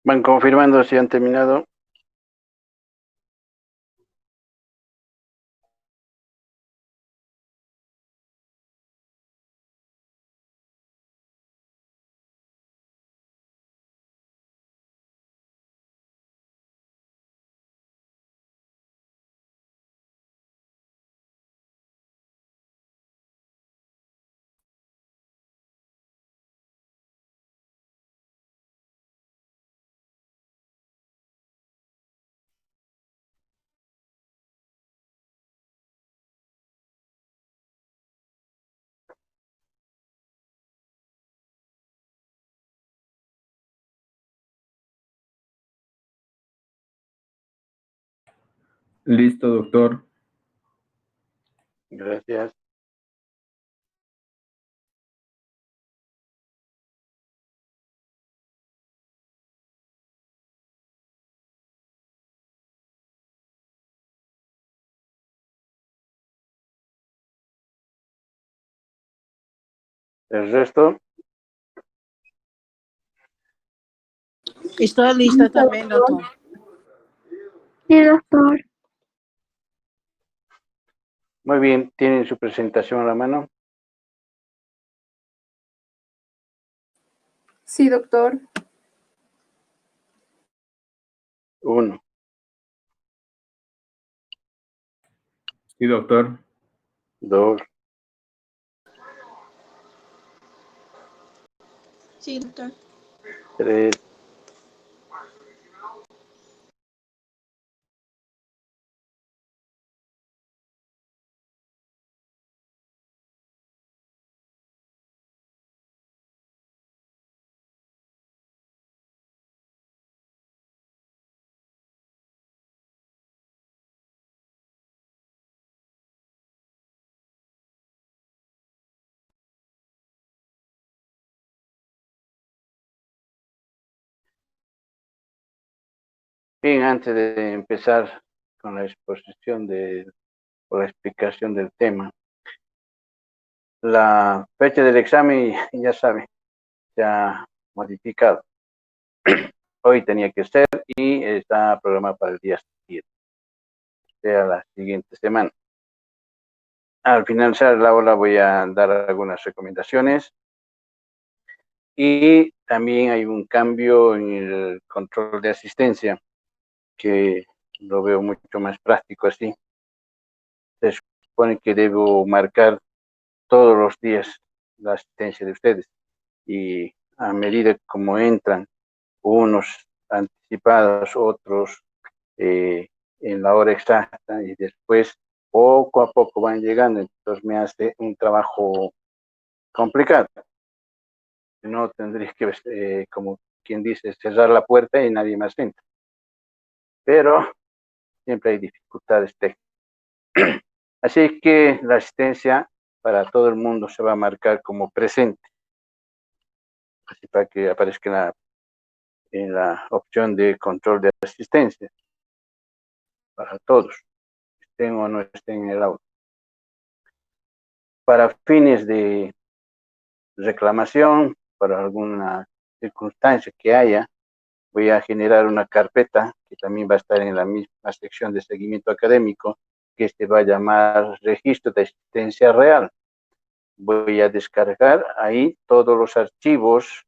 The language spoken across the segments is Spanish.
Van confirmando si han terminado. Listo, doctor. Gracias. El resto, Estoy lista también, doctor. Sí, doctor. muy bien. ¿Tienen su presentación a la mano? Sí, doctor. 1, Sí, doctor. 2, Sí, doctor. 3, bien, antes de empezar con la exposición o la explicación del tema, la fecha del examen, ya saben, se ha modificado. Hoy tenía que ser y está programado para el día siguiente, o sea, la siguiente semana. Al finalizar la hora voy a dar algunas recomendaciones y también hay un cambio en el control de asistencia que lo veo mucho más práctico así. Se supone que debo marcar todos los días la asistencia de ustedes y a medida como entran unos anticipados, otros en la hora exacta y después poco a poco van llegando, entonces me hace un trabajo complicado. No tendría que, como quien dice, cerrar la puerta y nadie más entra. Pero siempre hay dificultades técnicas. Así que la asistencia para todo el mundo se va a marcar como presente, así para que aparezca en la opción de control de asistencia para todos, estén o no estén en el aula. Para fines de reclamación, para alguna circunstancia que haya, voy a generar una carpeta que también va a estar en la misma sección de seguimiento académico, que se va a llamar registro de asistencia real. Voy a descargar ahí todos los archivos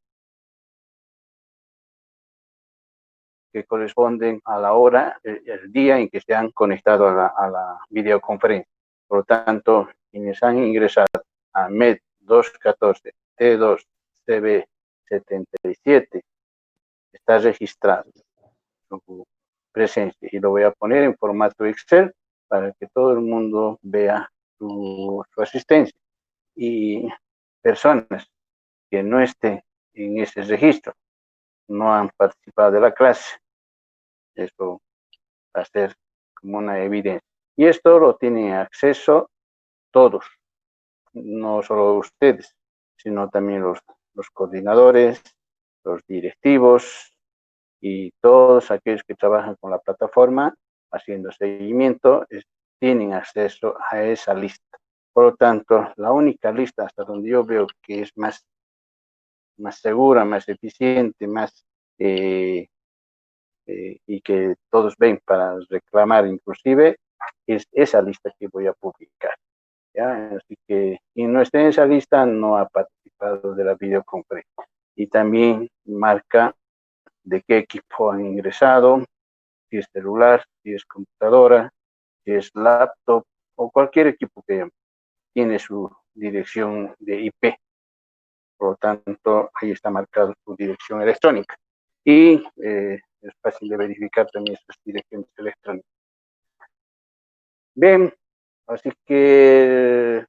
que corresponden a la hora, el día en que se han conectado a la videoconferencia. Por lo tanto, quienes han ingresado a MED 214 T2 CB 77 está registrado su presencia y lo voy a poner en formato Excel para que todo el mundo vea su asistencia. Y personas que no estén en ese registro, no han participado de la clase, eso va a ser como una evidencia. Y esto lo tienen acceso todos, no solo ustedes, sino también los coordinadores, los directivos y todos aquellos que trabajan con la plataforma haciendo seguimiento, tienen acceso a esa lista. Por lo tanto, la única lista hasta donde yo veo que es más segura, más eficiente, más y que todos ven para reclamar inclusive, es esa lista que voy a publicar. ¿Ya? Así que quien no esté en esa lista no ha participado de la videoconferencia. Y también marca de qué equipo han ingresado, si es celular, si es computadora, si es laptop o cualquier equipo que tiene su dirección de IP. Por lo tanto, ahí está marcado su dirección electrónica. Y es fácil de verificar también esas direcciones electrónicas. Bien, así que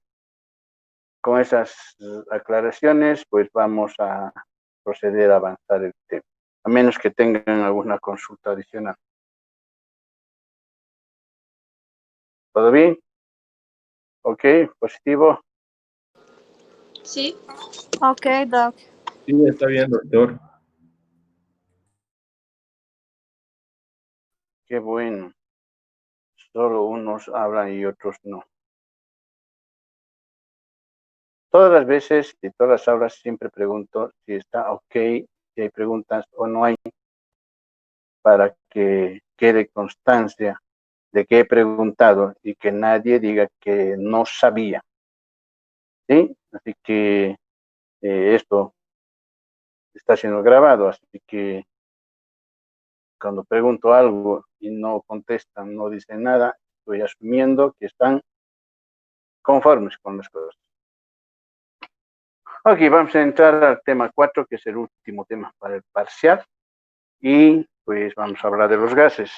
con esas aclaraciones, pues vamos a proceder a avanzar el tema, a menos que tengan alguna consulta adicional. ¿Todo bien? ¿Ok? ¿Positivo? Sí. Ok, Doc. Sí, está bien, doctor. Qué bueno. Solo unos hablan y otros no. Todas las veces y todas las aulas siempre pregunto si está ok, si hay preguntas o no hay, para que quede constancia de que he preguntado y que nadie diga que no sabía. ¿Sí? Así que esto está siendo grabado, así que cuando pregunto algo y no contestan, no dicen nada, estoy asumiendo que están conformes con las cosas. Ok, vamos a entrar al tema 4, que es el último tema para el parcial, y pues vamos a hablar de los gases.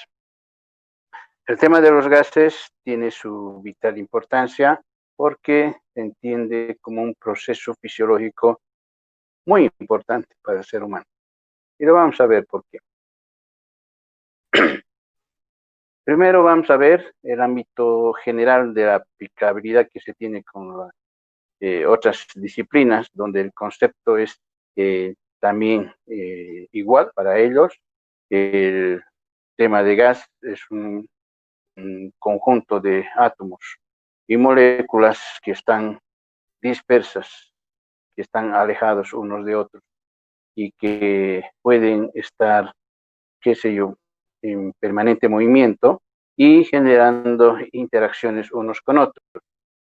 El tema de los gases tiene su vital importancia porque se entiende como un proceso fisiológico muy importante para el ser humano. Y lo vamos a ver por qué. Primero vamos a ver el ámbito general de la aplicabilidad que se tiene con otras disciplinas, donde el concepto es también igual para ellos. El tema de gas es un conjunto de átomos y moléculas que están dispersas, que están alejados unos de otros y que pueden estar, qué sé yo, en permanente movimiento y generando interacciones unos con otros.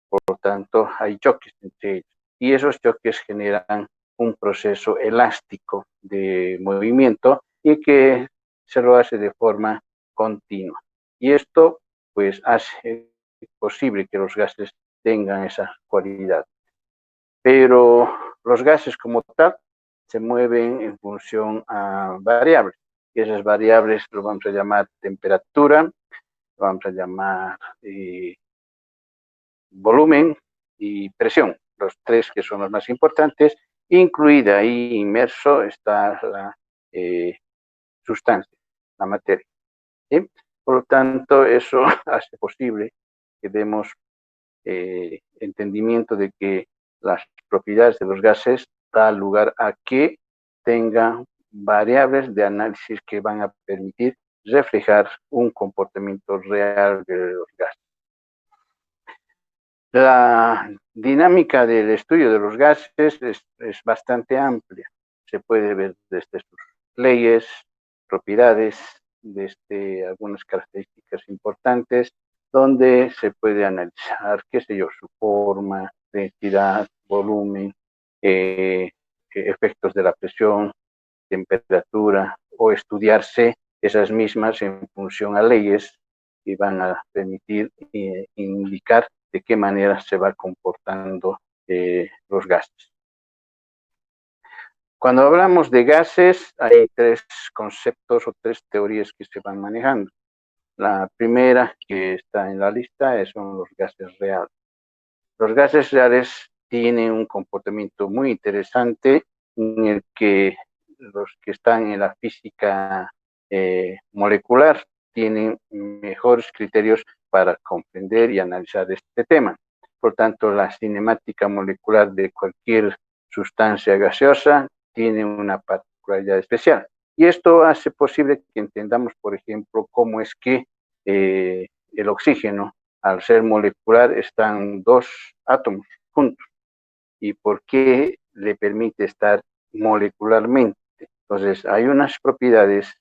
Por lo tanto, hay choques entre ellos. Y esos choques generan un proceso elástico de movimiento y que se lo hace de forma continua. Y esto, pues, hace posible que los gases tengan esa cualidad. Pero los gases como tal se mueven en función a variables. Y esas variables lo vamos a llamar temperatura, lo vamos a llamar volumen y presión, los tres que son los más importantes. Incluida ahí, inmerso, está la sustancia, la materia. ¿Sí? Por lo tanto, eso hace posible que demos entendimiento de que las propiedades de los gases dan lugar a que tengan variables de análisis que van a permitir reflejar un comportamiento real de los gases. La dinámica del estudio de los gases es bastante amplia. Se puede ver desde sus leyes, propiedades, desde algunas características importantes, donde se puede analizar, qué sé yo, su forma, densidad, volumen, efectos de la presión, temperatura, o estudiarse esas mismas en función a leyes que van a permitir indicar de qué manera se va comportando los gases. Cuando hablamos de gases, hay tres conceptos o tres teorías que se van manejando. La primera que está en la lista son los gases reales. Los gases reales tienen un comportamiento muy interesante en el que los que están en la física molecular tienen mejores criterios para comprender y analizar este tema. Por tanto, la cinemática molecular de cualquier sustancia gaseosa tiene una particularidad especial. Y esto hace posible que entendamos, por ejemplo, cómo es que el oxígeno, al ser molecular, están dos átomos juntos. ¿Y por qué le permite estar molecularmente? Entonces, hay unas propiedades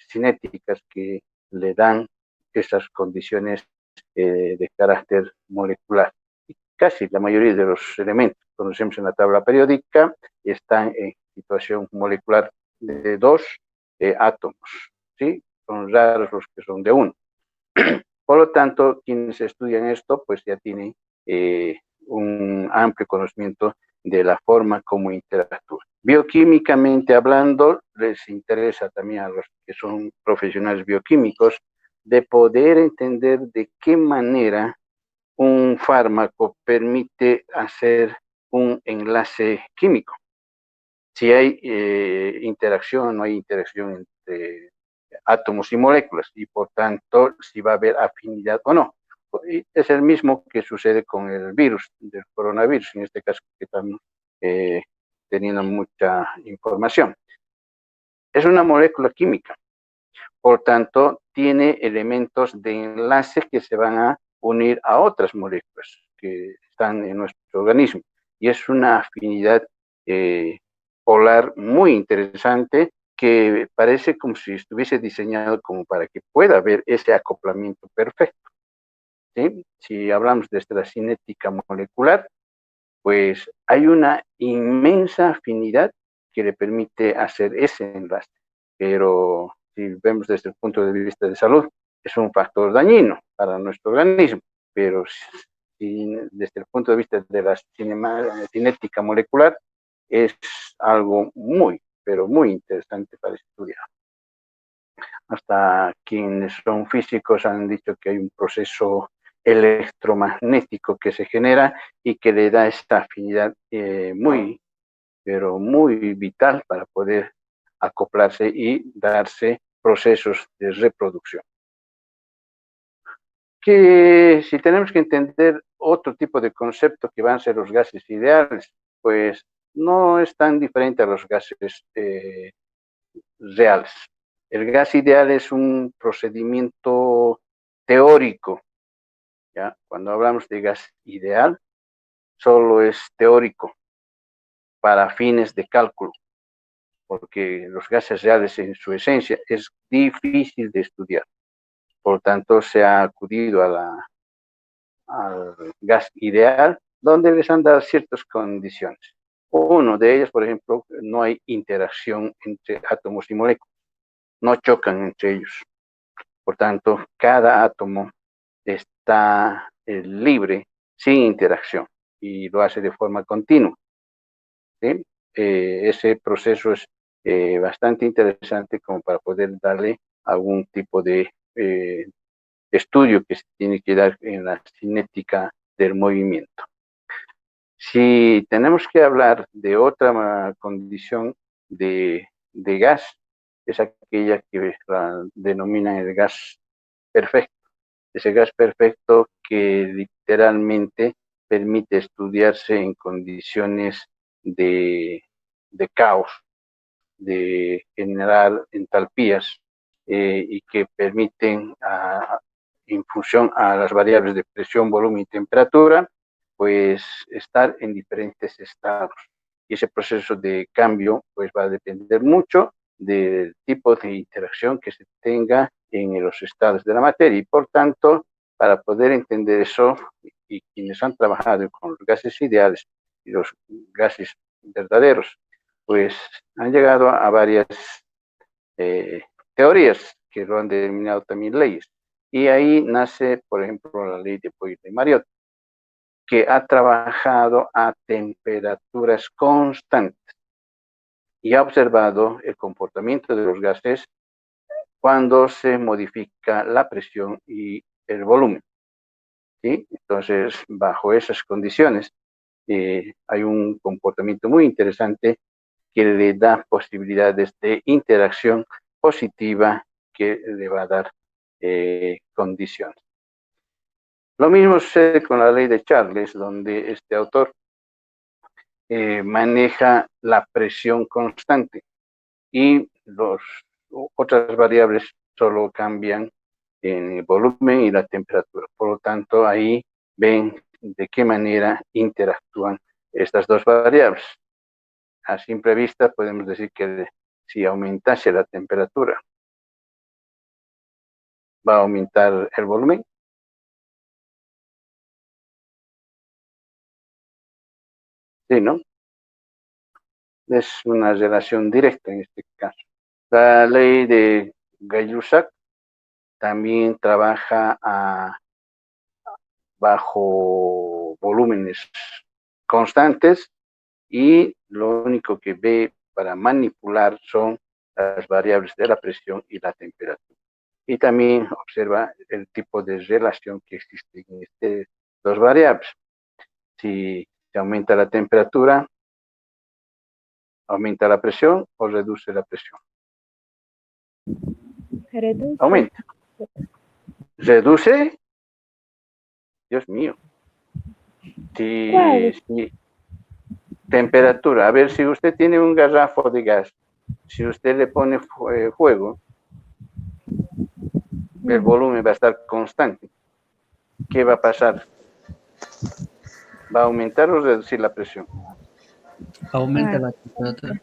cinéticas que le dan esas condiciones de carácter molecular. Casi la mayoría de los elementos que conocemos en la tabla periódica están en situación molecular de dos átomos, ¿sí? Son raros los que son de uno. Por lo tanto, quienes estudian esto, pues ya tienen un amplio conocimiento de la forma como interactúan. Bioquímicamente hablando, les interesa también a los que son profesionales bioquímicos de poder entender de qué manera un fármaco permite hacer un enlace químico. Si hay interacción o no hay interacción entre átomos y moléculas, y por tanto, si va a haber afinidad o no. Y es el mismo que sucede con el virus, del coronavirus, en este caso que estamos teniendo mucha información. Es una molécula química, por tanto, tiene elementos de enlace que se van a unir a otras moléculas que están en nuestro organismo. Y es una afinidad polar muy interesante que parece como si estuviese diseñado como para que pueda haber ese acoplamiento perfecto, ¿sí? Si hablamos de esta cinética molecular, pues hay una inmensa afinidad que le permite hacer ese enlace, pero si vemos desde el punto de vista de salud, es un factor dañino para nuestro organismo, pero si, desde el punto de vista de la cinética molecular, es algo muy, pero muy interesante para estudiar. Hasta quienes son físicos han dicho que hay un proceso electromagnético que se genera y que le da esta afinidad muy, pero muy vital para poder acoplarse y darse procesos de reproducción. Que si tenemos que entender otro tipo de concepto que van a ser los gases ideales, pues no es tan diferente a los gases reales. El gas ideal es un procedimiento teórico, ¿ya? Cuando hablamos de gas ideal, solo es teórico para fines de cálculo, porque los gases reales en su esencia es difícil de estudiar. Por lo tanto, se ha acudido al gas ideal, donde les han dado ciertas condiciones. Uno de ellos, por ejemplo, no hay interacción entre átomos y moléculas, no chocan entre ellos. Por tanto, cada átomo está libre, sin interacción, y lo hace de forma continua, ¿sí? Ese proceso es bastante interesante como para poder darle algún tipo de estudio que se tiene que dar en la cinética del movimiento. Si tenemos que hablar de otra condición de gas, es aquella que la denominan el gas perfecto. Ese gas perfecto que literalmente permite estudiarse en condiciones de caos, de generar entalpías y que permiten, en función a las variables de presión, volumen y temperatura, pues estar en diferentes estados. Y ese proceso de cambio pues va a depender mucho del tipo de interacción que se tenga en los estados de la materia. Y por tanto, para poder entender eso, y quienes han trabajado con los gases ideales y los gases verdaderos, pues han llegado a varias teorías que lo han denominado también leyes. Y ahí nace, por ejemplo, la ley de Poisson-Mariotte, que ha trabajado a temperaturas constantes y ha observado el comportamiento de los gases cuando se modifica la presión y el volumen, ¿sí? Entonces, bajo esas condiciones, hay un comportamiento muy interesante que le da posibilidades de interacción positiva que le va a dar condiciones. Lo mismo sucede con la ley de Charles, donde este autor maneja la presión constante y otras variables solo cambian en el volumen y la temperatura. Por lo tanto, ahí ven de qué manera interactúan estas dos variables. A simple vista podemos decir que si aumentase la temperatura, ¿va a aumentar el volumen? Sí, ¿no? Es una relación directa en este caso. La ley de Gay-Lussac también trabaja bajo volúmenes constantes y lo único que ve para manipular son las variables de la presión y la temperatura. Y también observa el tipo de relación que existe en estas dos variables. Si se aumenta la temperatura, aumenta la presión o reduce la presión. Reduce. Aumenta. ¿Reduce? Dios mío. Si temperatura, a ver, si usted tiene un garrafo de gas, si usted le pone fuego, el volumen va a estar constante. ¿Qué va a pasar? ¿Va a aumentar o reducir la presión? Aumenta la temperatura.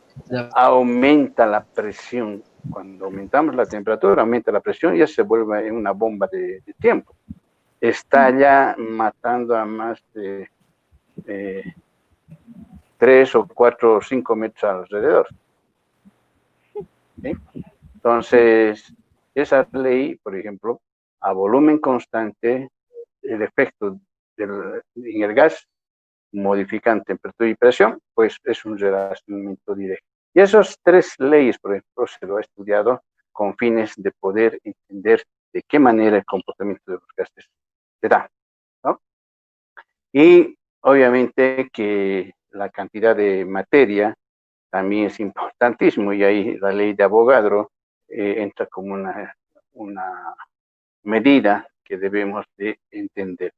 Aumenta la presión. Cuando aumentamos la temperatura, aumenta la presión y ya se vuelve una bomba de tiempo. Está ya matando a más de 3 o 4 o 5 metros alrededor. ¿Sí? Entonces, esa ley, por ejemplo, a volumen constante, el efecto en el gas modifican temperatura y presión, pues es un relacionamiento directo. Y esas tres leyes, por ejemplo, se lo ha estudiado con fines de poder entender de qué manera el comportamiento de los gases se da, ¿no? Y obviamente que la cantidad de materia también es importantísimo, y ahí la ley de Avogadro entra como una medida que debemos de entender.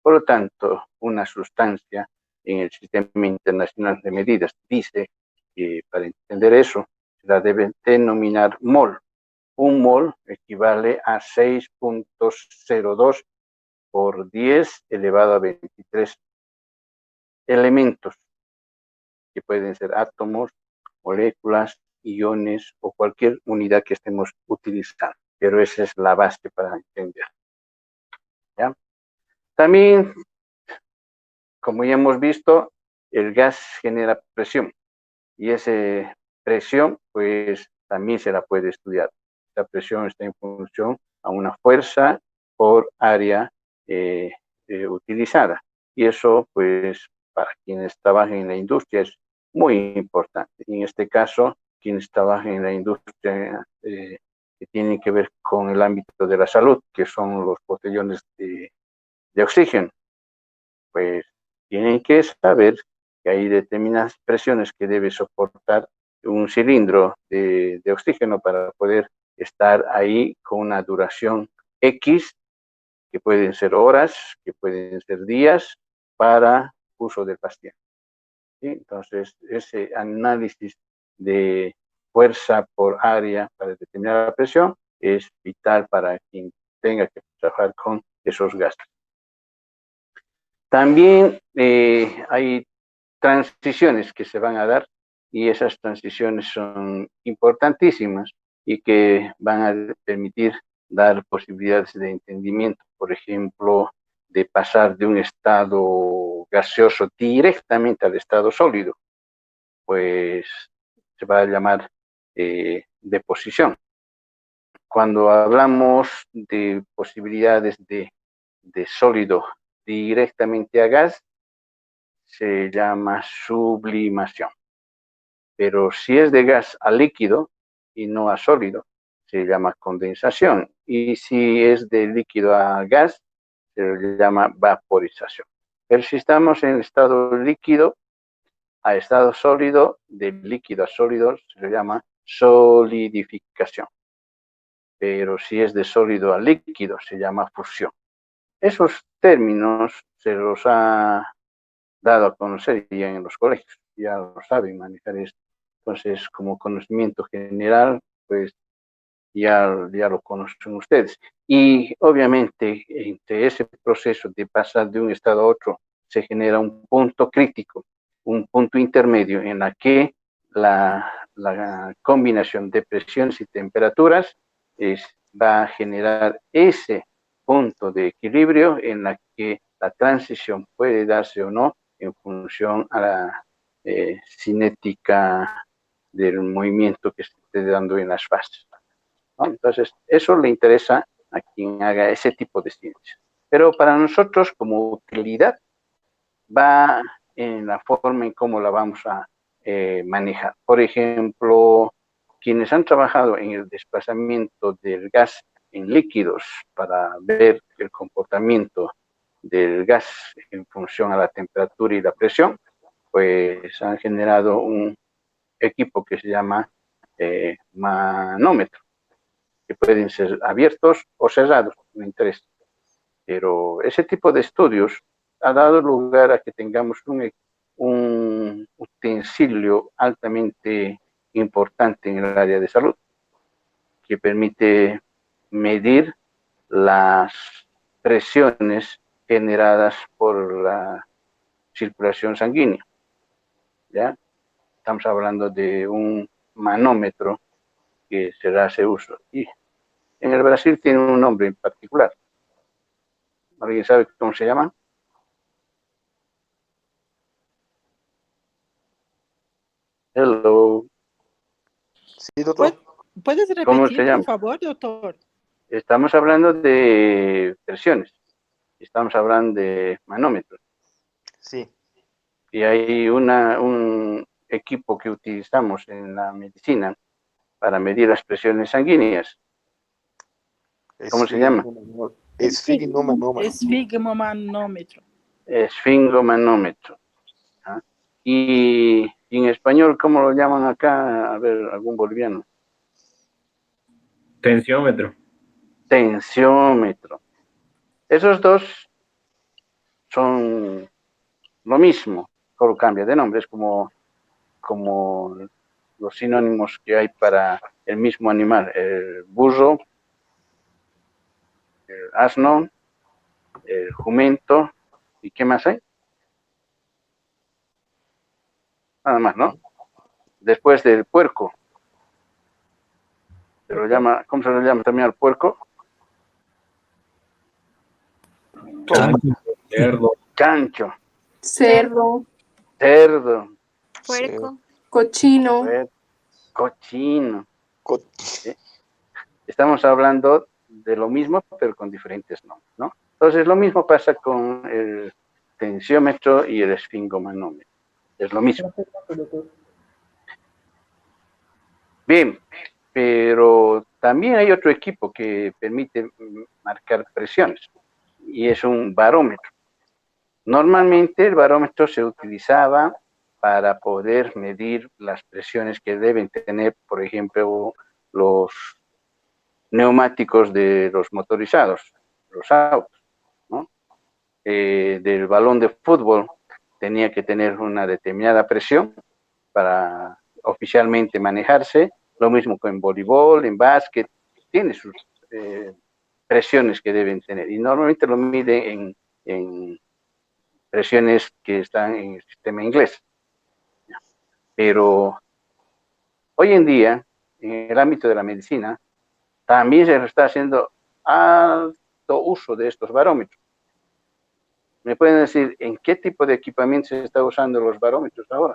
Por lo tanto, una sustancia en el Sistema Internacional de Medidas dice que para entender eso se la debe denominar mol. Un mol equivale a 6.02 por 10 elevado a 23 elementos, que pueden ser átomos, moléculas, iones o cualquier unidad que estemos utilizando. Pero esa es la base para entender. ¿Ya? También, como ya hemos visto, el gas genera presión y esa presión pues también se la puede estudiar. La presión está en función a una fuerza por área utilizada, y eso pues para quienes trabajan en la industria es muy importante. En este caso, quienes trabajan en la industria que tienen que ver con el ámbito de la salud, que son los botellones de oxígeno, pues tienen que saber que hay determinadas presiones que debe soportar un cilindro de oxígeno para poder estar ahí con una duración X, que pueden ser horas, que pueden ser días, para uso del paciente. ¿Sí? Entonces, ese análisis de fuerza por área para determinar la presión es vital para quien tenga que trabajar con esos gastos. También hay transiciones que se van a dar, y esas transiciones son importantísimas y que van a permitir dar posibilidades de entendimiento, por ejemplo, de pasar de un estado gaseoso directamente al estado sólido, pues se va a llamar deposición. Cuando hablamos de posibilidades de sólido directamente a gas, se llama sublimación. Pero si es de gas a líquido y no a sólido, se llama condensación. Y si es de líquido a gas, se llama vaporización. Pero si estamos en estado líquido a estado sólido, de líquido a sólido, se le llama solidificación. Pero si es de sólido a líquido, se llama fusión. Esos términos se los ha dado a conocer ya en los colegios, ya lo saben manejar esto. Entonces, como conocimiento general, pues ya lo conocen ustedes. Y obviamente, entre ese proceso de pasar de un estado a otro, se genera un punto crítico, un punto intermedio en la que la la combinación de presiones y temperaturas va a generar ese punto de equilibrio en la que la transición puede darse o no en función a la cinética del movimiento que se esté dando en las fases, ¿no? Entonces, eso le interesa a quien haga ese tipo de ciencia. Pero para nosotros, como utilidad, va en la forma en cómo la vamos a manejar. Por ejemplo, quienes han trabajado en el desplazamiento del gas en líquidos para ver el comportamiento del gas en función a la temperatura y la presión, pues han generado un equipo que se llama manómetro, que pueden ser abiertos o cerrados, no interesa. Pero ese tipo de estudios ha dado lugar a que tengamos un utensilio altamente importante en el área de salud, que permite medir las presiones generadas por la circulación sanguínea, ¿ya? Estamos hablando de un manómetro que se da ese uso. Y en el Brasil tiene un nombre en particular. ¿Alguien sabe cómo se llama? Hello. Sí, doctor. ¿Puedes ¿Cómo se repetir, llama? por favor, doctor? Estamos hablando de presiones. Estamos hablando de manómetros. Sí. Y hay un equipo que utilizamos en la medicina para medir las presiones sanguíneas. ¿Cómo se llama? Esfigmomanómetro. Esfingomanómetro. ¿Ah? Y en español, ¿cómo lo llaman acá? A ver, algún boliviano. Tensiómetro. Tensiómetro. Esos dos son lo mismo, solo cambia de nombre. Es como los sinónimos que hay para el mismo animal: el burro, el asno, el jumento, ¿y qué más hay? Nada más, ¿no? Después del puerco. ¿Cómo se lo llama también al puerco? Cerdo. Chancho. Cerdo, Cerdo. Puerco. cochino, Cochino. ¿Sí? Estamos hablando de lo mismo, pero con diferentes nombres, ¿no? Entonces, lo mismo pasa con el tensiómetro y el esfingomanómetro. Es lo mismo. Bien, pero también hay otro equipo que permite marcar presiones, y es un barómetro. Normalmente el barómetro se utilizaba para poder medir las presiones que deben tener, por ejemplo, los neumáticos de los motorizados, los autos, ¿no? Del balón de fútbol tenía que tener una determinada presión para oficialmente manejarse. Lo mismo con voleibol, en básquet, tiene sus presiones que deben tener, y normalmente lo mide en presiones que están en el sistema inglés. Pero hoy en día, en el ámbito de la medicina, también se está haciendo alto uso de estos barómetros. ¿Me pueden decir en qué tipo de equipamiento se está usando los barómetros ahora?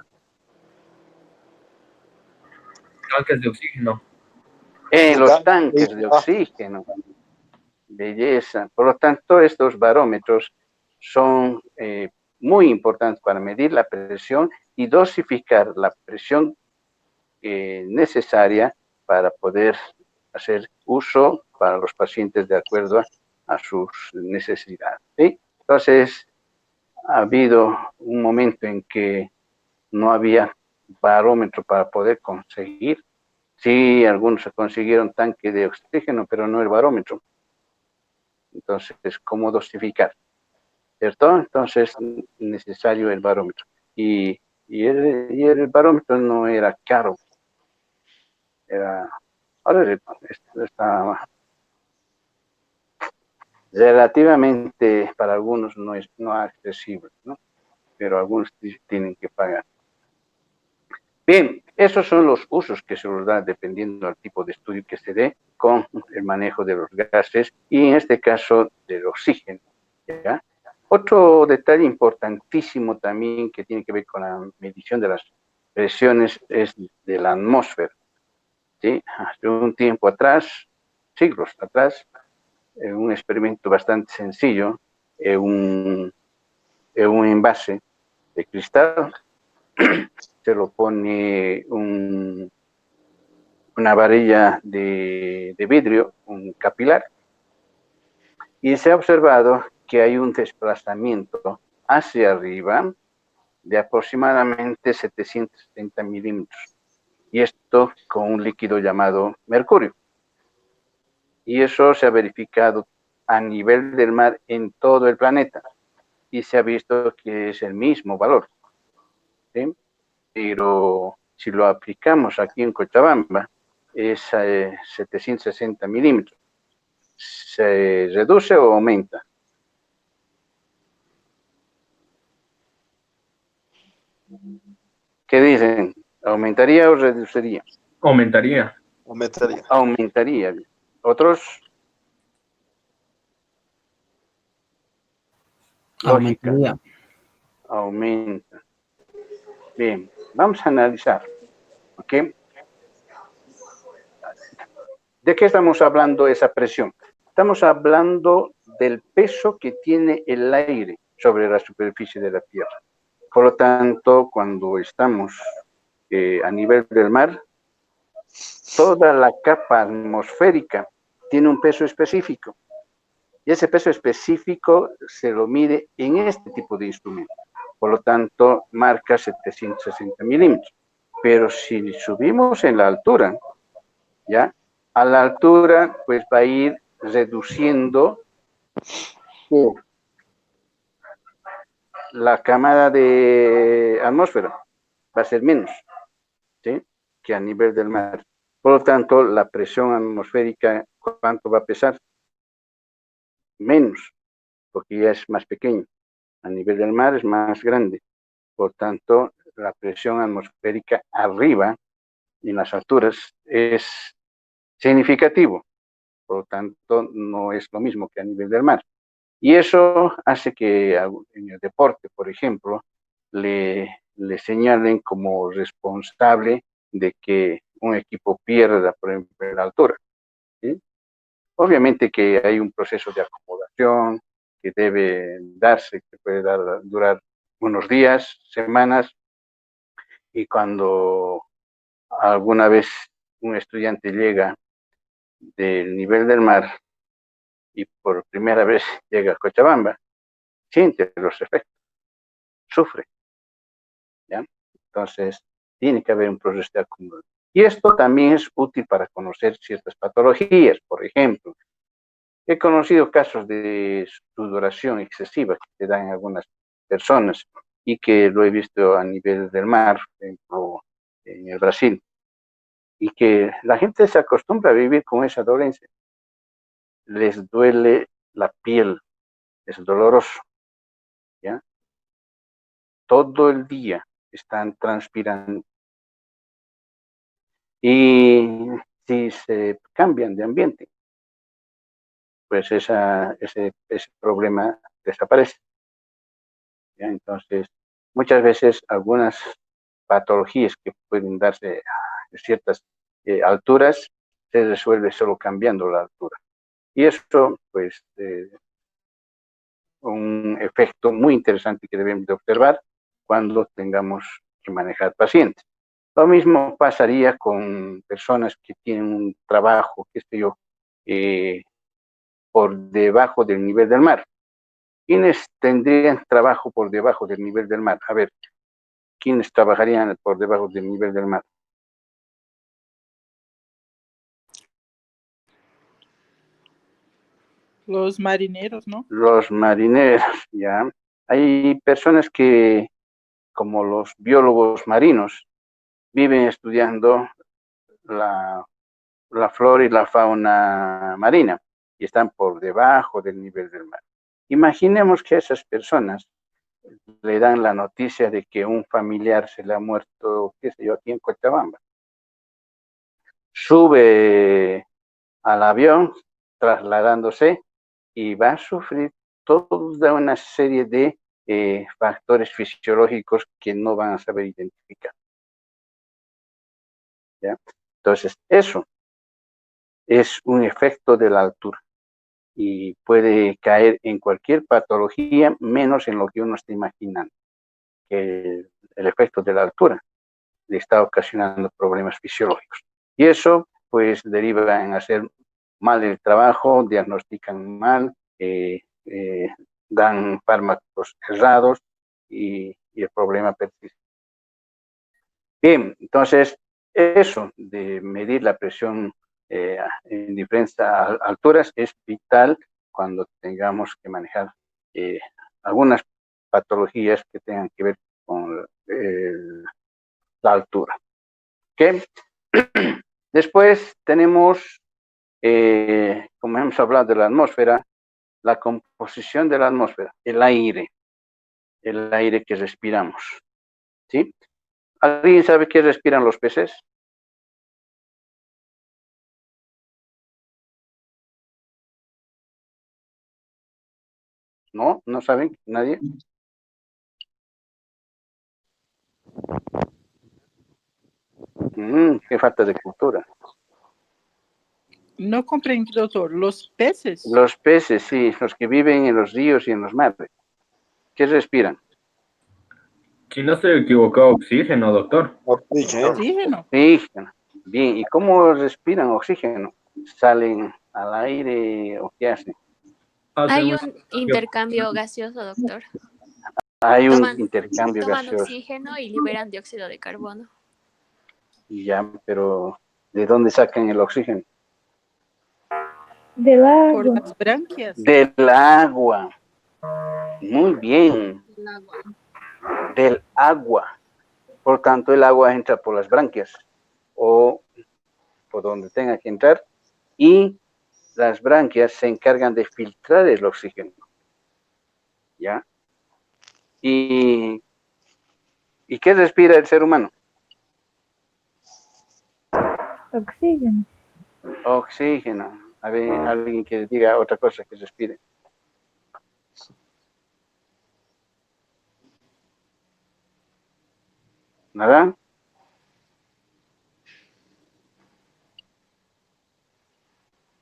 Tanques de oxígeno. En los tanques de oxígeno. Belleza. Por lo tanto, estos barómetros son muy importantes para medir la presión y dosificar la presión necesaria para poder hacer uso para los pacientes de acuerdo a sus necesidades, ¿sí? Entonces, ha habido un momento en que no había barómetro para poder conseguir. Sí, algunos consiguieron tanque de oxígeno, pero no el barómetro. Entonces, ¿cómo dosificar? ¿Cierto? Entonces, necesario el barómetro. Y el barómetro no era caro. Ahora está relativamente, para algunos no es accesible, ¿no? Pero algunos tienen que pagar. Bien, esos son los usos que se los da dependiendo del tipo de estudio que se dé con el manejo de los gases y en este caso del oxígeno, ¿ya? Otro detalle importantísimo también que tiene que ver con la medición de las presiones es de la atmósfera, ¿sí? Hace un tiempo atrás, siglos atrás, en un experimento bastante sencillo, en un envase de cristal, se lo pone una varilla de vidrio, un capilar, y se ha observado que hay un desplazamiento hacia arriba de aproximadamente 770 milímetros, y esto con un líquido llamado mercurio. Y eso se ha verificado a nivel del mar en todo el planeta, y se ha visto que es el mismo valor, ¿sí? Pero si lo aplicamos aquí en Cochabamba, es 760 milímetros. ¿Se reduce o aumenta? ¿Qué dicen? ¿Aumentaría o reduciría? Aumentaría. Aumentaría. Aumentaría. ¿Otros? Lógica. Aumentaría. Aumenta. Bien, vamos a analizar. ¿Ok? ¿De qué estamos hablando esa presión? Estamos hablando del peso que tiene el aire sobre la superficie de la Tierra. Por lo tanto, cuando estamos a nivel del mar, toda la capa atmosférica tiene un peso específico. Y ese peso específico se lo mide en este tipo de instrumento. Por lo tanto, marca 760 milímetros. Pero si subimos en la altura, ¿ya? A la altura, pues va a ir reduciendo la camada de atmósfera, va a ser menos, ¿sí? Que a nivel del mar. Por lo tanto, la presión atmosférica, ¿cuánto va a pesar? Menos, porque ya es más pequeño. A nivel del mar es más grande. Por tanto, la presión atmosférica arriba, en las alturas, es significativo. Por lo tanto, no es lo mismo que a nivel del mar. Y eso hace que en el deporte, por ejemplo, le señalen como responsable de que un equipo pierda, por ejemplo, la altura, ¿sí? Obviamente que hay un proceso de acomodación que debe darse, que puede durar unos días, semanas, y cuando alguna vez un estudiante llega del nivel del mar y por primera vez llega a Cochabamba, siente los efectos, sufre, ¿ya? Entonces, tiene que haber un proceso de acumulación. Y esto también es útil para conocer ciertas patologías. Por ejemplo, he conocido casos de sudoración excesiva que se dan en algunas personas y que lo he visto a nivel del mar, por ejemplo, en el Brasil, y que la gente se acostumbra a vivir con esa dolencia. Les duele la piel, es doloroso, ¿ya? Todo el día están transpirando. Y si se cambian de ambiente, pues ese problema desaparece, ¿ya? Entonces, muchas veces algunas patologías que pueden darse a ciertas alturas se resuelve solo cambiando la altura. Y esto, pues, un efecto muy interesante que debemos de observar cuando tengamos que manejar pacientes. Lo mismo pasaría con personas que tienen un trabajo, qué sé yo, por debajo del nivel del mar. ¿Quiénes tendrían trabajo por debajo del nivel del mar? A ver, ¿quiénes trabajarían por debajo del nivel del mar? Los marineros, ¿no? Los marineros, ¿ya? Hay personas que, como los biólogos marinos, viven estudiando la flora y la fauna marina y están por debajo del nivel del mar. Imaginemos que esas personas le dan la noticia de que un familiar se le ha muerto, qué sé yo, aquí en Cochabamba. Sube al avión trasladándose y va a sufrir toda una serie de factores fisiológicos que no van a saber identificar. ¿Ya? Entonces, eso es un efecto de la altura y puede caer en cualquier patología, menos en lo que uno está imaginando, que el efecto de la altura le está ocasionando problemas fisiológicos. Y eso, pues, deriva en hacer mal el trabajo, diagnostican mal, dan fármacos errados y el problema persiste. Bien, entonces, eso de medir la presión en diferentes alturas es vital cuando tengamos que manejar algunas patologías que tengan que ver con la altura. ¿Okay? Después tenemos, como hemos hablado de la atmósfera, la composición de la atmósfera, el aire que respiramos. ¿Sí? ¿Alguien sabe qué respiran los peces? ¿No? ¿No saben? ¿Nadie? Qué falta de cultura. No comprendí, doctor. Los peces. Los peces, sí, los que viven en los ríos y en los mares. ¿Qué respiran? Si no estoy equivocado, oxígeno, doctor. Oxígeno. Oxígeno. Oxígeno. Bien, ¿y cómo respiran oxígeno? ¿Salen al aire o qué hacen? Hay un intercambio gaseoso, doctor. Hay un Toman intercambio gaseoso. oxígeno y liberan dióxido de carbono. Ya, pero ¿de dónde sacan el oxígeno? Del Por agua. las branquias. Del agua. Muy bien. Del agua. Por tanto, el agua entra por las branquias o por donde tenga que entrar y las branquias se encargan de filtrar el oxígeno. ¿Ya? ¿Y qué respira el ser humano? Oxígeno. Oxígeno. A ver, alguien que diga otra cosa que respire. ¿Nada?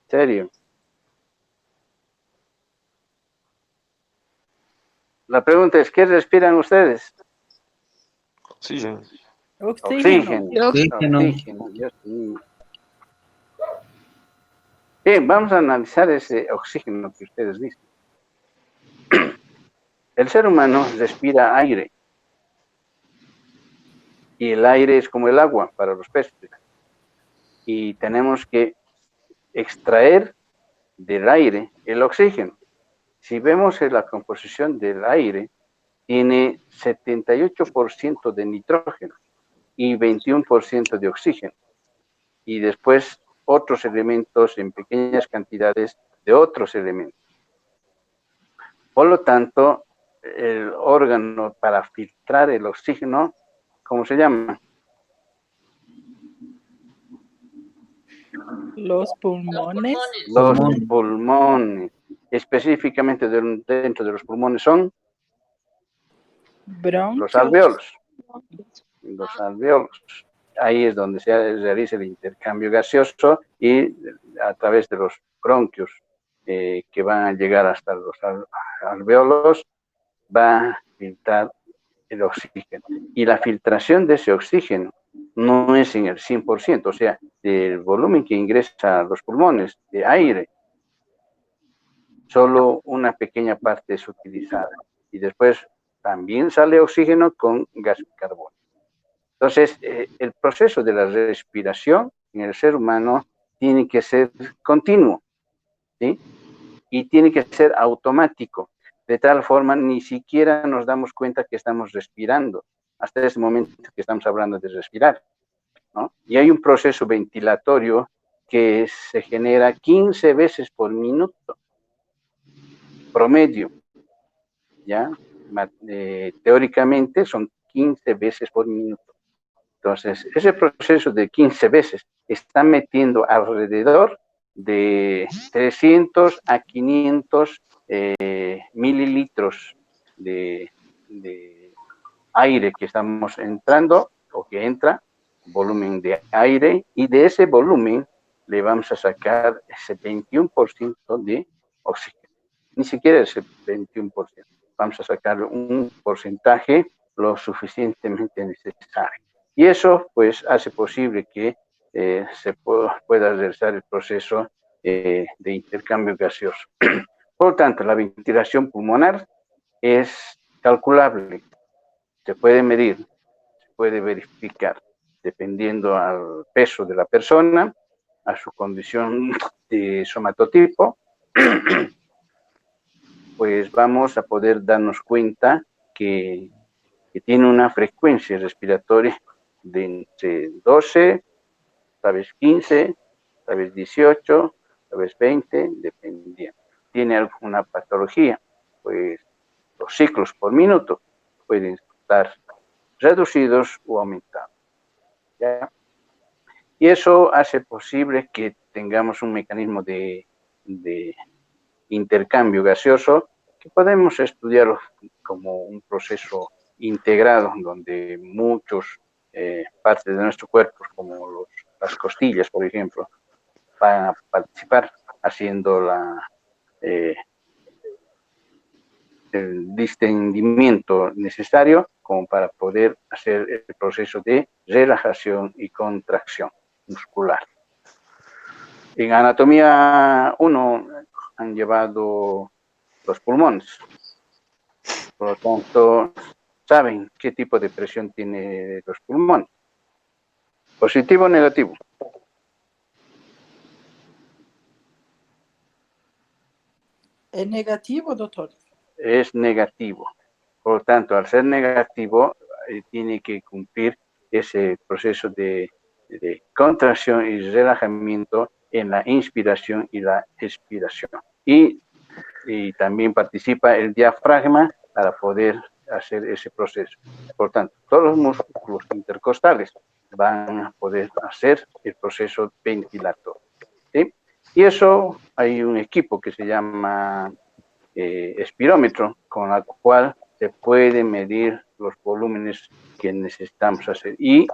¿Serio? La pregunta es, ¿qué respiran ustedes? Oxígeno. Oxígeno. Oxígeno, Dios mío. Bien, vamos a analizar ese oxígeno que ustedes dicen. El ser humano respira aire. Y el aire es como el agua para los peces. Y tenemos que extraer del aire el oxígeno. Si vemos en la composición del aire, tiene 78% de nitrógeno y 21% de oxígeno. Y después otros elementos en pequeñas cantidades de otros elementos. Por lo tanto, el órgano para filtrar el oxígeno, ¿cómo se llama? Los pulmones. Los pulmones. Específicamente dentro de los pulmones son Bronquios. los alvéolos. Los alvéolos. Ahí es donde se realiza el intercambio gaseoso y a través de los bronquios que van a llegar hasta los alvéolos va a filtrar el oxígeno. Y la filtración de ese oxígeno no es en el 100%, o sea, del volumen que ingresa a los pulmones de aire, solo una pequeña parte es utilizada. Y después también sale oxígeno con gas carbónico. Entonces, el proceso de la respiración en el ser humano tiene que ser continuo, ¿sí? Y tiene que ser automático. De tal forma, ni siquiera nos damos cuenta que estamos respirando, hasta ese momento que estamos hablando de respirar, ¿no? Y hay un proceso ventilatorio que se genera 15 veces por minuto, promedio, ¿ya? teóricamente son 15 veces por minuto. Entonces, ese proceso de 15 veces está metiendo alrededor de 300 a 500 mililitros de aire que estamos entrando o que entra, volumen de aire, y de ese volumen le vamos a sacar ese 21% de oxígeno. Ni siquiera ese 21%. Vamos a sacar un porcentaje lo suficientemente necesario. Y eso, pues, hace posible que se pueda realizar el proceso de intercambio gaseoso. Por lo tanto, la ventilación pulmonar es calculable, se puede medir, se puede verificar, dependiendo al peso de la persona, a su condición de somatotipo, pues vamos a poder darnos cuenta que tiene una frecuencia respiratoria de entre 12, tal vez 15, tal vez 18, tal vez 20, dependiendo. Tiene alguna patología, pues los ciclos por minuto pueden estar reducidos o aumentados, ¿ya? Y eso hace posible que tengamos un mecanismo de intercambio gaseoso que podemos estudiar como un proceso integrado donde muchos partes de nuestro cuerpo, como las costillas, por ejemplo, van a participar haciendo el distendimiento necesario como para poder hacer el proceso de relajación y contracción muscular. En anatomía 1 han llevado los pulmones, por lo tanto saben qué tipo de presión tiene los pulmones, positivo o negativo. ¿Es negativo, doctor? Es negativo. Por lo tanto, al ser negativo, tiene que cumplir ese proceso de contracción y relajamiento en la inspiración y la expiración. Y también participa el diafragma para poder hacer ese proceso. Por tanto, todos los músculos intercostales van a poder hacer el proceso ventilatorio, ¿sí? Y eso hay un equipo que se llama espirómetro, con la cual se puede medir los volúmenes que necesitamos hacer, y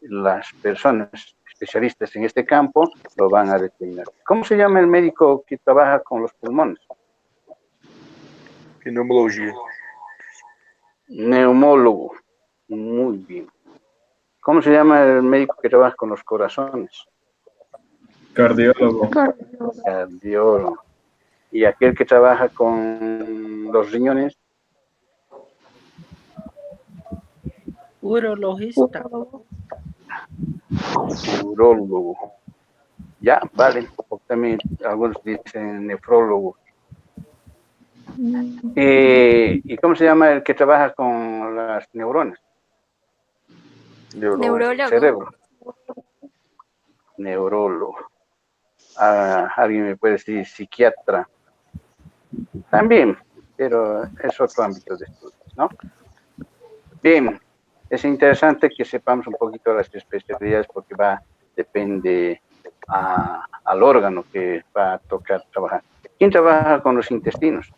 las personas especialistas en este campo lo van a determinar. ¿Cómo se llama el médico que trabaja con los pulmones? Pneumologia. Neumólogo. Muy bien. ¿Cómo se llama el médico que trabaja con los corazones? Cardiólogo. Cardiólogo. ¿Y aquel que trabaja con los riñones? Urologista. Urólogo. Ya, vale. O también algunos dicen nefrólogo. ¿Y cómo se llama el que trabaja con las neuronas? Neurólogo. Cerebro. Neurólogo. Alguien me puede decir psiquiatra. También, pero es otro ámbito de estudios, ¿no? Bien, es interesante que sepamos un poquito las especialidades porque depende al órgano que va a tocar trabajar. ¿Quién trabaja con los intestinos?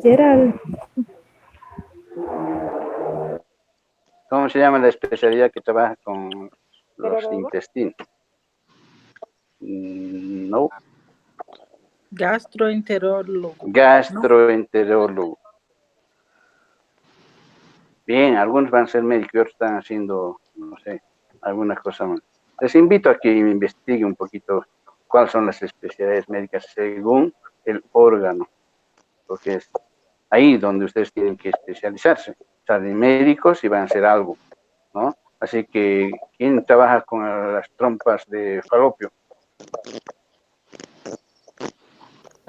Gerald. ¿Cómo se llama la especialidad que trabaja con los intestinos? No. Gastroenterólogo. Gastroenterólogo. Bien, algunos van a ser médicos y otros están haciendo, no sé, alguna cosa más. Les invito a que investiguen un poquito cuáles son las especialidades médicas según el órgano, porque es ahí donde ustedes tienen que especializarse. Salen médicos y van a hacer algo, ¿no? Así que, ¿quién trabaja con las trompas de falopio?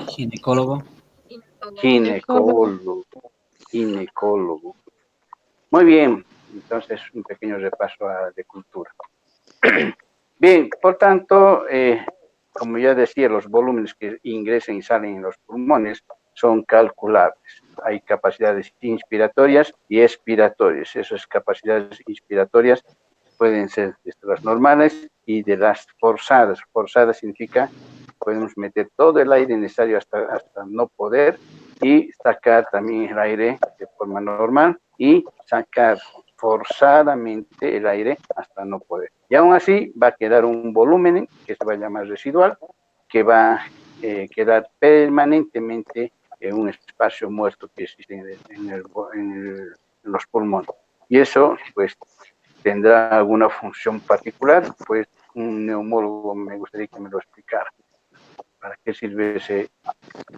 Ginecólogo. Ginecólogo. Ginecólogo. Muy bien, entonces un pequeño repaso de cultura. Bien, por tanto, como ya decía, los volúmenes que ingresan y salen en los pulmones son calculables. Hay capacidades inspiratorias y expiratorias. Esas capacidades inspiratorias pueden ser de las normales y de las forzadas. Forzadas significa podemos meter todo el aire necesario hasta no poder y sacar también el aire de forma normal y sacar forzadamente el aire hasta no poder. Y aún así va a quedar un volumen que se va a llamar residual, que va a quedar permanentemente en un espacio muerto que existe en los pulmones. Y eso, pues, tendrá alguna función particular, pues un neumólogo me gustaría que me lo explicara. ¿Para qué sirve ese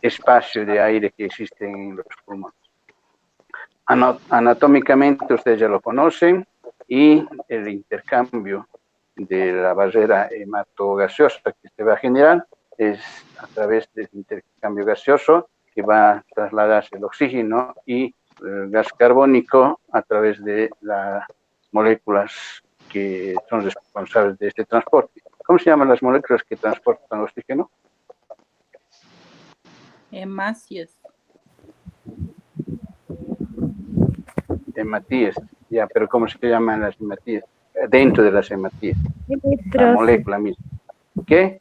espacio de aire que existe en los pulmones? Anatómicamente ustedes ya lo conocen, y el intercambio de la barrera hematogaseosa que se va a generar es a través del intercambio gaseoso que va a trasladarse el oxígeno y el gas carbónico a través de las moléculas que son responsables de este transporte. ¿Cómo se llaman las moléculas que transportan oxígeno? Hemácias. Hematíes, ya, pero ¿cómo se llaman las hematíes? Dentro de las hematíes, la molécula misma. ¿Qué?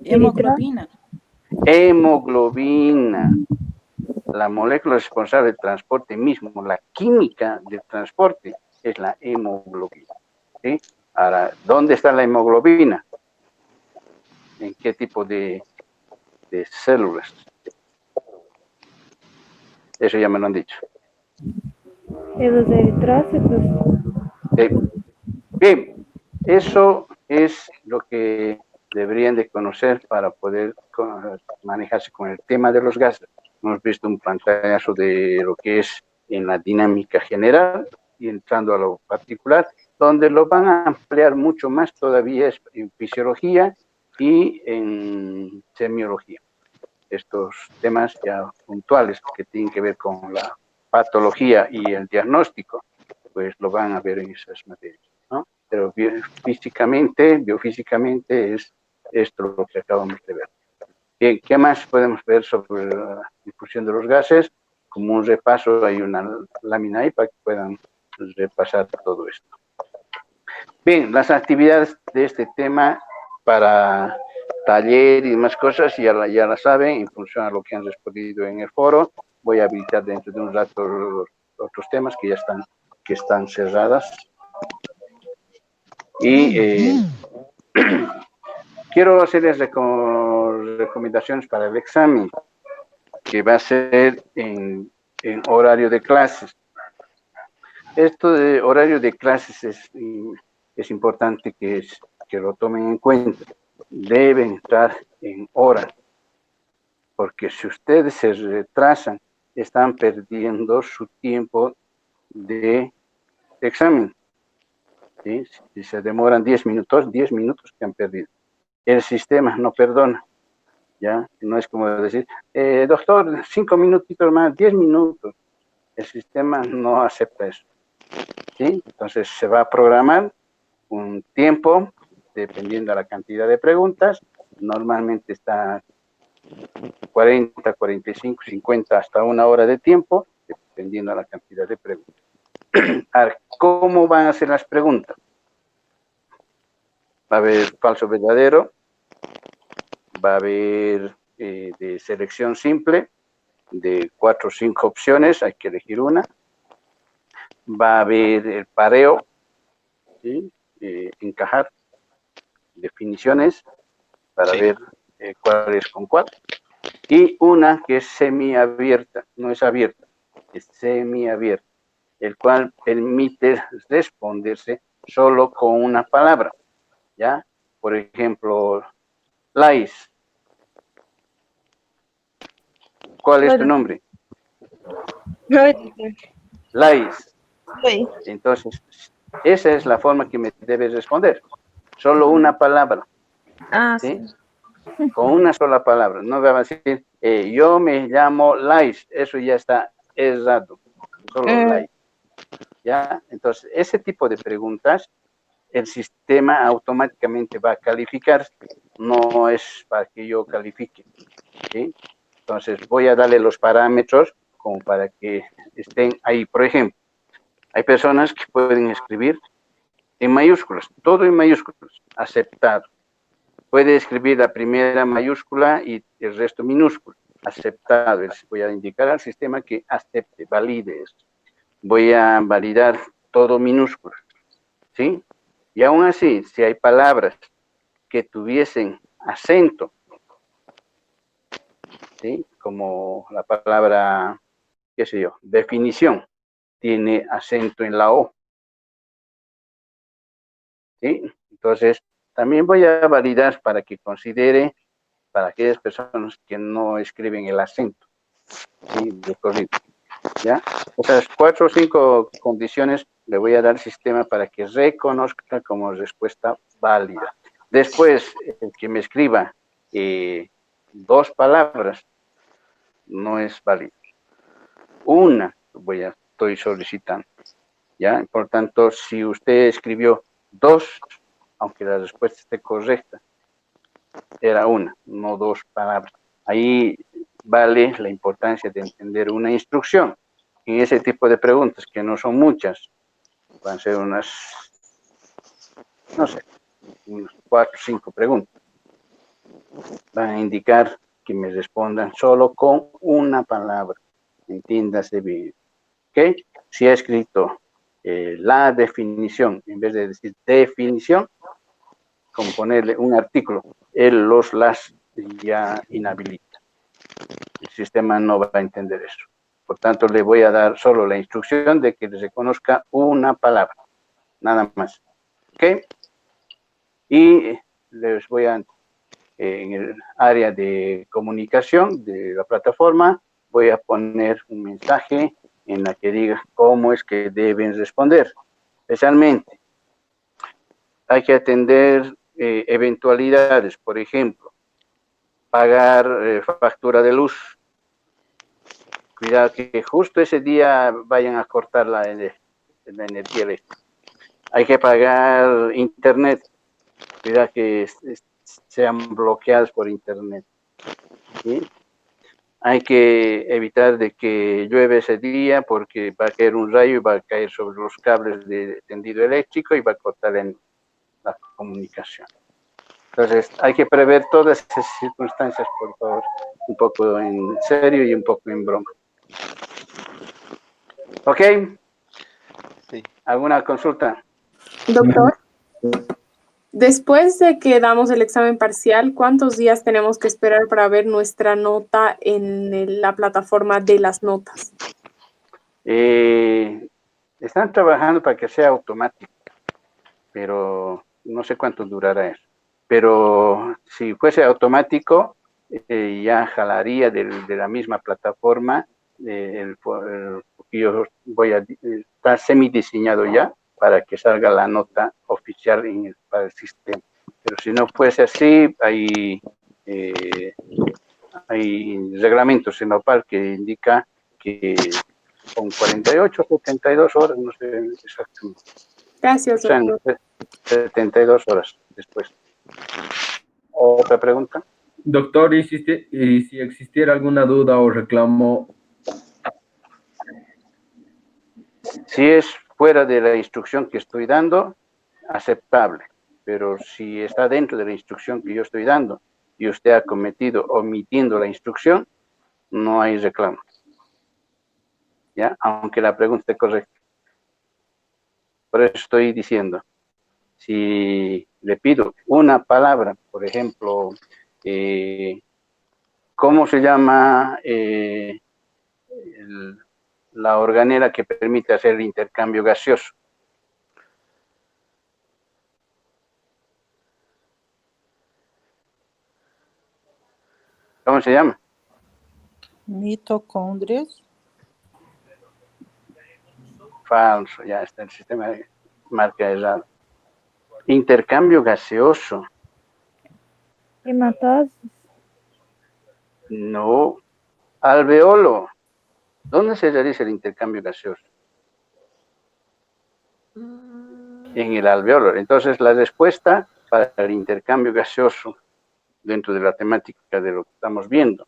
Hemoglobina. Hemoglobina. La molécula responsable del transporte mismo, la química del transporte, es la hemoglobina. ¿Sí? Ahora, ¿dónde está la hemoglobina? ¿En qué tipo de células? Eso ya me lo han dicho. En los eritrócitos. Bien, eso es lo que deberían de conocer para poder manejarse con el tema de los gases. Hemos visto un pantallazo de lo que es en la dinámica general y entrando a lo particular, donde lo van a ampliar mucho más todavía es en fisiología y en semiología. Estos temas ya puntuales que tienen que ver con la patología y el diagnóstico, pues lo van a ver en esas materias, ¿no? Pero biofísicamente es esto lo que acabamos de ver. Bien, ¿qué más podemos ver sobre la difusión de los gases? Como un repaso, hay una lámina ahí para que puedan repasar todo esto. Bien, las actividades de este tema para taller y demás cosas ya la saben, en función a lo que han respondido en el foro. Voy a habilitar dentro de un rato los otros temas que ya están cerradas. Y quiero hacerles recomendaciones para el examen, que va a ser en horario de clases. Esto de horario de clases es importante que lo tomen en cuenta. Deben estar en hora, porque si ustedes se retrasan, están perdiendo su tiempo de examen. ¿Sí? Si se demoran 10 minutos que han perdido. El sistema no perdona, ¿ya? No es como decir, doctor, 5 minutitos más, 10 minutos. El sistema no acepta eso, ¿sí? Entonces se va a programar un tiempo, dependiendo de la cantidad de preguntas. Normalmente está 40, 45, 50, hasta una hora de tiempo, dependiendo de la cantidad de preguntas. Ahora, ¿cómo van a ser las preguntas? Va a haber falso verdadero, va a haber de selección simple, de 4 o 5 opciones, hay que elegir una. Va a haber el pareo, ¿sí? Encajar definiciones para ver cuál es con cuál. Y una que es semiabierta, no es abierta, es semiabierta, el cual permite responderse solo con una palabra, ¿ya? Por ejemplo, Lais. ¿Cuál es tu nombre? Lais. Entonces, esa es la forma que me debes responder. Solo una palabra. ¿Sí? Con una sola palabra. No me va a decir, yo me llamo Lais. Eso ya está errado. Solo Lais. ¿Ya? Entonces, ese tipo de preguntas, el sistema automáticamente va a calificar. No es para que yo califique. ¿Sí? Entonces voy a darle los parámetros como para que estén ahí. Por ejemplo, hay personas que pueden escribir en mayúsculas, todo en mayúsculas, aceptado. Puede escribir la primera mayúscula y el resto minúscula, aceptado. Voy a indicar al sistema que acepte, valide eso. Voy a validar todo minúsculo, ¿sí? Y aún así, si hay palabras que tuviesen acento, ¿sí? Como la palabra, qué sé yo, definición, tiene acento en la O, ¿sí? Entonces, también voy a validar para que considere para aquellas personas que no escriben el acento, ¿sí? De corrido, ¿ya? Esas 4 o 5 condiciones le voy a dar al sistema para que reconozca como respuesta válida. Después, el que me escriba 2 palabras no es válido. Una estoy solicitando, ¿ya? Por tanto, si usted escribió 2, aunque la respuesta esté correcta, era una, no 2 palabras. Ahí vale la importancia de entender una instrucción. En ese tipo de preguntas, que no son muchas, van a ser unas, no sé, unas 4 o 5 preguntas. Van a indicar que me respondan solo con una palabra. Entiéndase bien. ¿Ok? Si ha escrito la definición, en vez de decir definición, como ponerle un artículo, las ya inhabilita. El sistema no va a entender eso. Por tanto, le voy a dar solo la instrucción de que reconozca una palabra, nada más. ¿Ok? Y les voy a, en el área de comunicación de la plataforma, voy a poner un mensaje en la que diga cómo es que deben responder. Especialmente, hay que atender eventualidades, por ejemplo, pagar factura de luz. Cuidado que justo ese día vayan a cortar la energía eléctrica. Hay que pagar internet. Cuidado que sean bloqueados por internet. ¿Sí? Hay que evitar de que llueve ese día porque va a caer un rayo y va a caer sobre los cables de tendido eléctrico y va a cortar la comunicación. Entonces, hay que prever todas esas circunstancias, por favor, un poco en serio y un poco en broma. ¿Ok? Sí. ¿Alguna consulta? Doctor, después de que damos el examen parcial, ¿cuántos días tenemos que esperar para ver nuestra nota en la plataforma de las notas? Están trabajando para que sea automático, pero no sé cuánto durará eso. Pero si fuese automático, ya jalaría de la misma plataforma, yo está semidiseñado ya para que salga la nota oficial para el sistema. Pero si no fuese así, hay reglamentos en la OPAL que indica que con 48 o 72 horas, no sé exactamente. Gracias, O sea, doctor. 72 horas después. ¿Otra pregunta? Doctor, ¿y si existiera alguna duda o reclamo? Si es fuera de la instrucción que estoy dando, aceptable. Pero si está dentro de la instrucción que yo estoy dando y usted ha cometido omitiendo la instrucción, no hay reclamo. ¿Ya? Aunque la pregunta esté correcta. Por eso estoy diciendo, si le pido una palabra, por ejemplo, ¿cómo se llama la organela que permite hacer el intercambio gaseoso? ¿Cómo se llama? Mitocondrias. Falso, ya está, el sistema marca errado. Intercambio gaseoso. Hematosis. No. Alveolo. ¿Dónde se realiza el intercambio gaseoso? En el alveolo. Entonces, la respuesta para el intercambio gaseoso, dentro de la temática de lo que estamos viendo,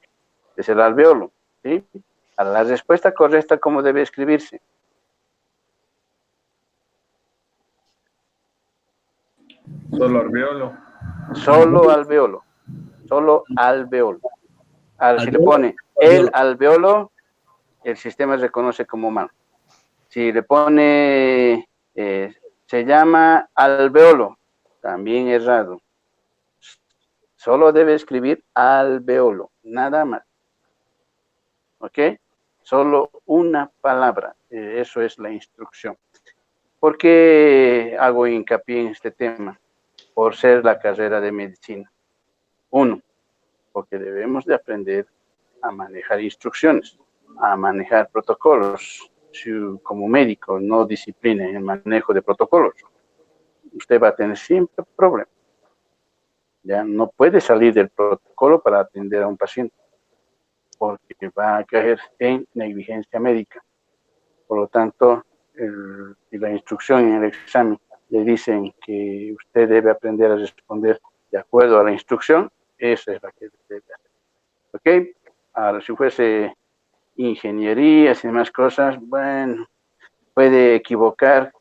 es el alveolo, ¿sí? A la respuesta correcta, ¿cómo debe escribirse? Solo alveolo. Solo alveolo, solo alveolo. Ahora, si le pone el alveolo, el sistema reconoce como mal. Si le pone, se llama alveolo, también errado. Solo debe escribir alveolo, nada más. ¿Ok? Solo una palabra. Eso es la instrucción. ¿Por qué hago hincapié en este tema? Por ser la carrera de medicina. Uno, porque debemos de aprender a manejar instrucciones, a manejar protocolos. Si como médico no disciplina en el manejo de protocolos, usted va a tener siempre problemas. Ya no puede salir del protocolo para atender a un paciente, porque va a caer en negligencia médica. Por lo tanto, si la instrucción en el examen le dicen que usted debe aprender a responder de acuerdo a la instrucción, esa es la que debe hacer. ¿Ok? Ahora, si fuese ingenierías y demás cosas, bueno, puede equivocar,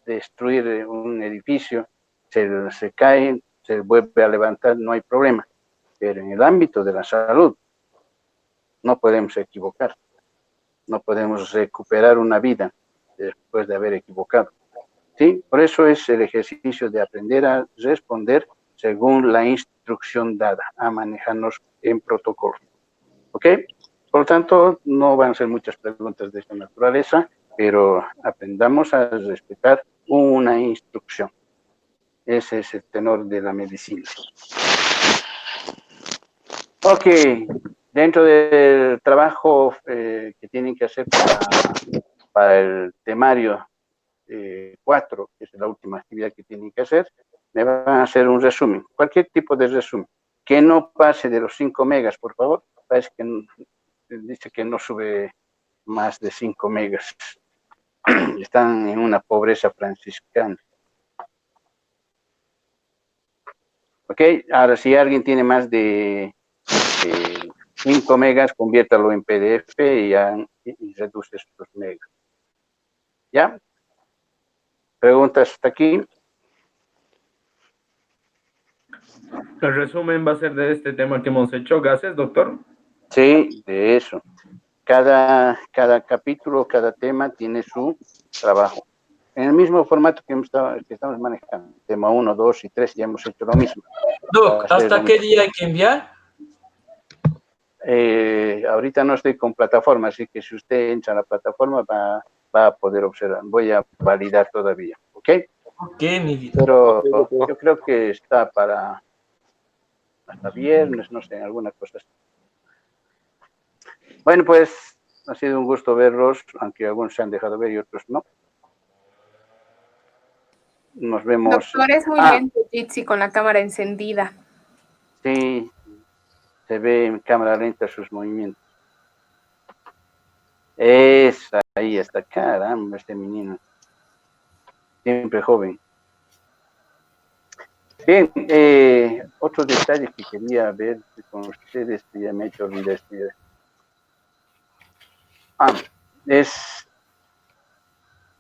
destruir un edificio, se cae, se vuelve a levantar, no hay problema. Pero en el ámbito de la salud, no podemos equivocar, no podemos recuperar una vida después de haber equivocado. ¿Sí? Por eso es el ejercicio de aprender a responder según la instrucción dada, a manejarnos en protocolo. ¿Ok? Por lo tanto, no van a ser muchas preguntas de esta naturaleza, pero aprendamos a respetar una instrucción. Ese es el tenor de la medicina. Ok, dentro del trabajo que tienen que hacer para el temario 4, que es la última actividad que tienen que hacer, me van a hacer un resumen, cualquier tipo de resumen, que no pase de los 5 megas, por favor. Parece que dice que no sube más de 5 megas. Están en una pobreza franciscana. Ok, ahora si alguien tiene más de 5 megas, conviértalo en PDF y reduce estos megas. ¿Ya? ¿Preguntas hasta aquí? El resumen va a ser de este tema que hemos hecho. Gases, doctor. Sí, de eso. Cada capítulo, cada tema tiene su trabajo. En el mismo formato que estamos manejando. Tema 1, 2 y 3 ya hemos hecho lo mismo. Doc, ¿hasta qué día hay que enviar? Ahorita no estoy con plataforma, así que si usted entra a la plataforma va a poder observar. Voy a validar todavía, ¿ok? Ok, mi vida. Pero yo creo que está para hasta viernes, no sé, alguna cosa así. Bueno, pues ha sido un gusto verlos, aunque algunos se han dejado ver y otros no. Nos vemos. Doctor, es muy lento, Jitsi, con la cámara encendida. Sí, se ve en cámara lenta sus movimientos. Ahí está, caramba, este menino. Siempre joven. Bien, otro detalle que quería ver con ustedes, que ya me he hecho olvidar. Es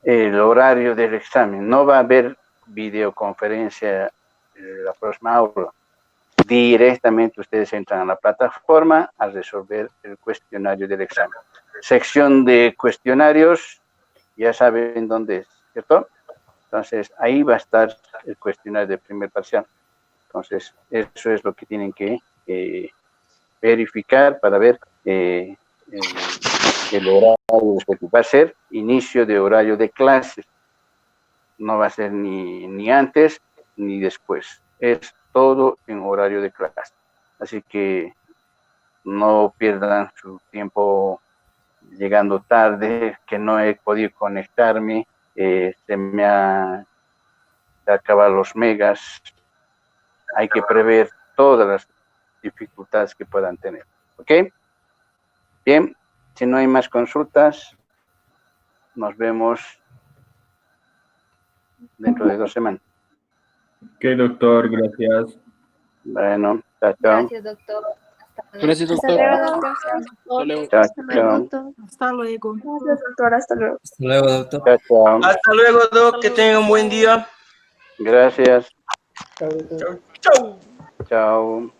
el horario del examen. No va a haber videoconferencia la próxima aula. Directamente ustedes entran a la plataforma a resolver el cuestionario del examen. Sección de cuestionarios, ya saben dónde es, ¿cierto? Entonces, ahí va a estar el cuestionario de primer parcial. Entonces, eso es lo que tienen que verificar para ver el horario respectivo. Va a ser inicio de horario de clases. No va a ser ni antes ni después. Es todo en horario de clase. Así que no pierdan su tiempo llegando tarde, que no he podido conectarme, se me ha acabado los megas. Hay que prever todas las dificultades que puedan tener. ¿Ok? Bien, si no hay más consultas, nos vemos dentro de 2 semanas. Ok, doctor, gracias. Bueno, chao, chao. Gracias, doctor. Hasta Gracias, Hasta doctor. luego, doctor. Hasta luego. Chao, Hasta luego, chao. doctor. Hasta luego. Gracias, doctor. Hasta luego. Hasta luego, doctor. Chao, chao. Hasta luego, Doc. Que tenga un buen día. Gracias. Chau, chau. Chao.